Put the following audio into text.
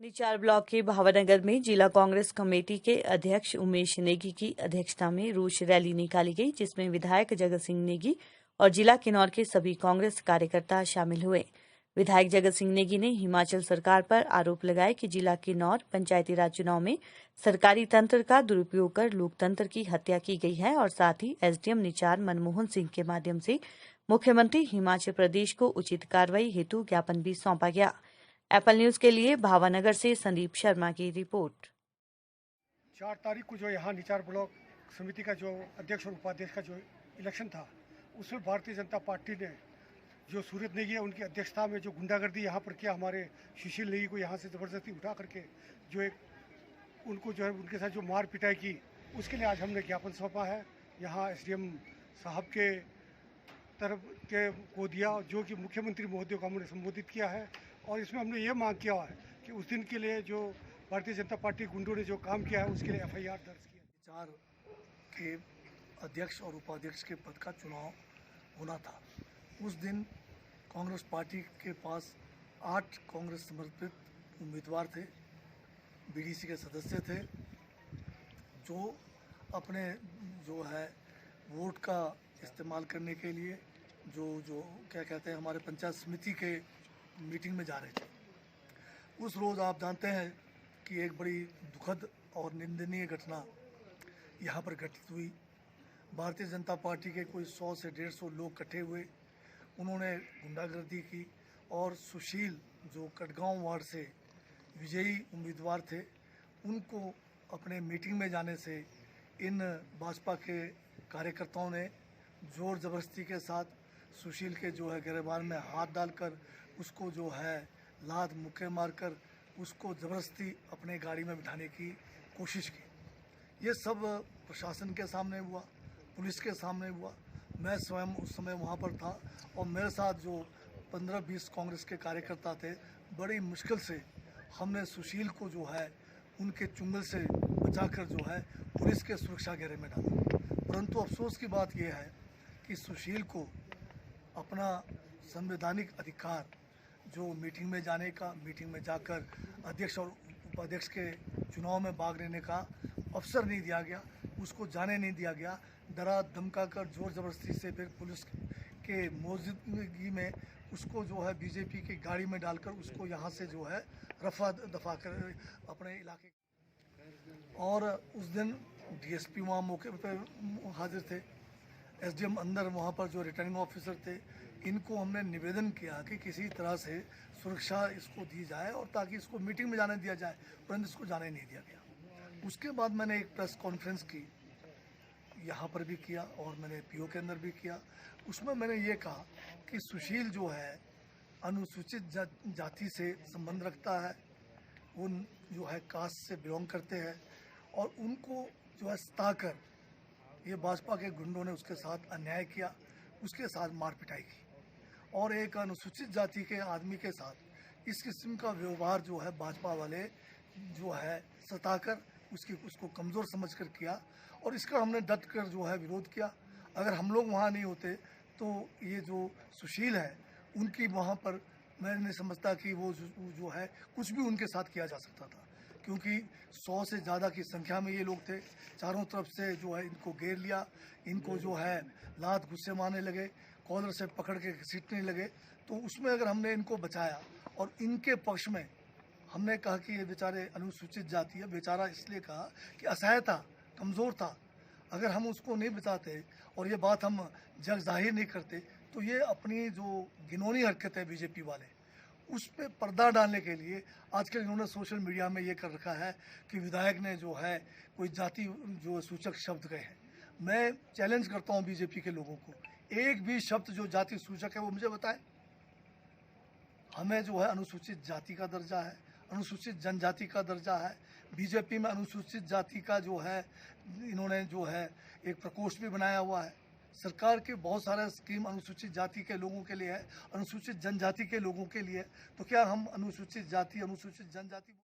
Nichar block के भावनगर में जिला कांग्रेस कमेटी के अध्यक्ष उमेश नेगी की अध्यक्षता में रोष रैली निकाली गई, जिसमें विधायक जगत सिंह नेगी और जिला किन्नौर के सभी कांग्रेस कार्यकर्ता शामिल हुए। विधायक जगत सिंह नेगी ने हिमाचल सरकार पर आरोप लगाया कि जिला किन्नौर पंचायती राज चुनाव में सरकारी तंत्र का दुरुपयोग कर लोकतंत्र की हत्या की गई है और साथ ही एसडीएम निचार मनमोहन सिंह के माध्यम से मुख्यमंत्री हिमाचल प्रदेश को उचित कार्रवाई हेतु ज्ञापन भी सौंपा गया। एप्पल न्यूज के लिए भावनगर से संदीप शर्मा की रिपोर्ट। 4 तारीख को जो यहाँ निचार ब्लॉक समिति का जो अध्यक्ष और उपाध्यक्ष का जो इलेक्शन था, उसमें भारतीय जनता पार्टी ने जो सूरत नेगी है उनकी अध्यक्षता में जो गुंडागर्दी यहाँ पर किया, हमारे सुशील नेगी को यहाँ से ज़बरदस्ती उठा करके जो एक उनको जो है उनके साथ जो मार पिटाई की, उसके लिए आज हमने ज्ञापन सौंपा है। यहाँ एसडीएम साहब के तरफ के को दिया, जो कि मुख्यमंत्री महोदय को हमने संबोधित किया है। और इसमें हमने ये मांग किया है कि उस दिन के लिए जो भारतीय जनता पार्टी गुंडों ने जो काम किया है उसके लिए एफआईआर दर्ज किया। निचार के अध्यक्ष और उपाध्यक्ष के पद का चुनाव होना था। उस दिन कांग्रेस पार्टी के पास 8 कांग्रेस समर्थित उम्मीदवार थे, बीडीसी के सदस्य थे, जो अपने जो है वोट का इस्तेमाल करने के लिए जो क्या कहते हैं हमारे पंचायत समिति के मीटिंग में जा रहे थे। उस रोज़ आप जानते हैं कि एक बड़ी दुखद और निंदनीय घटना यहाँ पर घटित हुई। भारतीय जनता पार्टी के कोई 100 से 150 लोग इकट्ठे हुए, उन्होंने गुंडागर्दी की और सुशील जो कटगांव वार्ड से विजयी उम्मीदवार थे, उनको अपने मीटिंग में जाने से इन भाजपा के कार्यकर्ताओं ने ज़ोर ज़बरदस्ती के साथ सुशील के जो है गिरबान में हाथ डालकर उसको जो है लात मुक्के मारकर उसको ज़बरदस्ती अपने गाड़ी में बिठाने की कोशिश की। ये सब प्रशासन के सामने हुआ, पुलिस के सामने हुआ। मैं स्वयं उस समय वहाँ पर था और मेरे साथ जो 15-20 कांग्रेस के कार्यकर्ता थे, बड़ी मुश्किल से हमने सुशील को जो है उनके चुंगल से बचाकर जो है पुलिस के सुरक्षा घेरे में डाला। परंतु अफसोस की बात यह है कि सुशील को अपना संवैधानिक अधिकार जो मीटिंग में जाने का, मीटिंग में जाकर अध्यक्ष और उपाध्यक्ष के चुनाव में भाग लेने का अवसर नहीं दिया गया, उसको जाने नहीं दिया गया। डरा धमका कर ज़ोर ज़बरदस्ती से फिर पुलिस के मौजूदगी में उसको जो है बीजेपी की गाड़ी में डालकर उसको यहाँ से जो है रफा दफा कर अपने इलाके। और उस दिन डीएसपी वहाँ मौके पर हाजिर थे, एसडीएम अंदर वहाँ पर जो रिटर्निंग ऑफिसर थे, इनको हमने निवेदन किया कि किसी तरह से सुरक्षा इसको दी जाए और ताकि इसको मीटिंग में जाने दिया जाए, परंतु इसको जाने नहीं दिया गया। उसके बाद मैंने एक प्रेस कॉन्फ्रेंस की, यहाँ पर भी किया और मैंने पीओ के अंदर भी किया। उसमें मैंने ये कहा कि सुशील जो है अनुसूचित जाति से संबंध रखता है, वो जो है कास्ट से बिलोंग करते हैं और उनको जो है सताकर ये भाजपा के गुंडों ने उसके साथ अन्याय किया, उसके साथ मार पिटाई की और एक अनुसूचित जाति के आदमी के साथ इस किस्म का व्यवहार जो है भाजपा वाले जो है सताकर उसको कमज़ोर समझकर किया और इसका हमने डट कर जो है विरोध किया। अगर हम लोग वहाँ नहीं होते तो ये जो सुशील है उनकी वहाँ पर मैं नहीं समझता कि वो जो है कुछ भी उनके साथ किया जा सकता था, क्योंकि 100 से ज़्यादा की संख्या में ये लोग थे। चारों तरफ से जो है इनको घेर लिया, इनको जो है लात गुस्से मारने लगे, कॉलर से पकड़ के घसीटने लगे। तो उसमें अगर हमने इनको बचाया और इनके पक्ष में हमने कहा कि ये बेचारे अनुसूचित जाति है, बेचारा इसलिए कहा कि असहाय था, कमज़ोर था, अगर हम उसको नहीं बचाते और ये बात हम जग जाहिर नहीं करते तो ये अपनी जो घिनौनी हरकत है बीजेपी वाले, उस पर पर्दा डालने के लिए आजकल इन्होंने सोशल मीडिया में ये कर रखा है कि विधायक ने जो है कोई जाति जो सूचक शब्द कहे हैं। मैं चैलेंज करता हूँ बीजेपी के लोगों को, एक भी शब्द जो जाति सूचक है वो मुझे बताएं। हमें जो है अनुसूचित जाति का दर्जा है, अनुसूचित जनजाति का दर्जा है। बीजेपी में अनुसूचित जाति का जो है इन्होंने जो है एक प्रकोष्ठ भी बनाया हुआ है। सरकार के बहुत सारे स्कीम अनुसूचित जाति के लोगों के लिए है, अनुसूचित जनजाति के लोगों के लिए। तो क्या हम अनुसूचित जाति, अनुसूचित जनजाति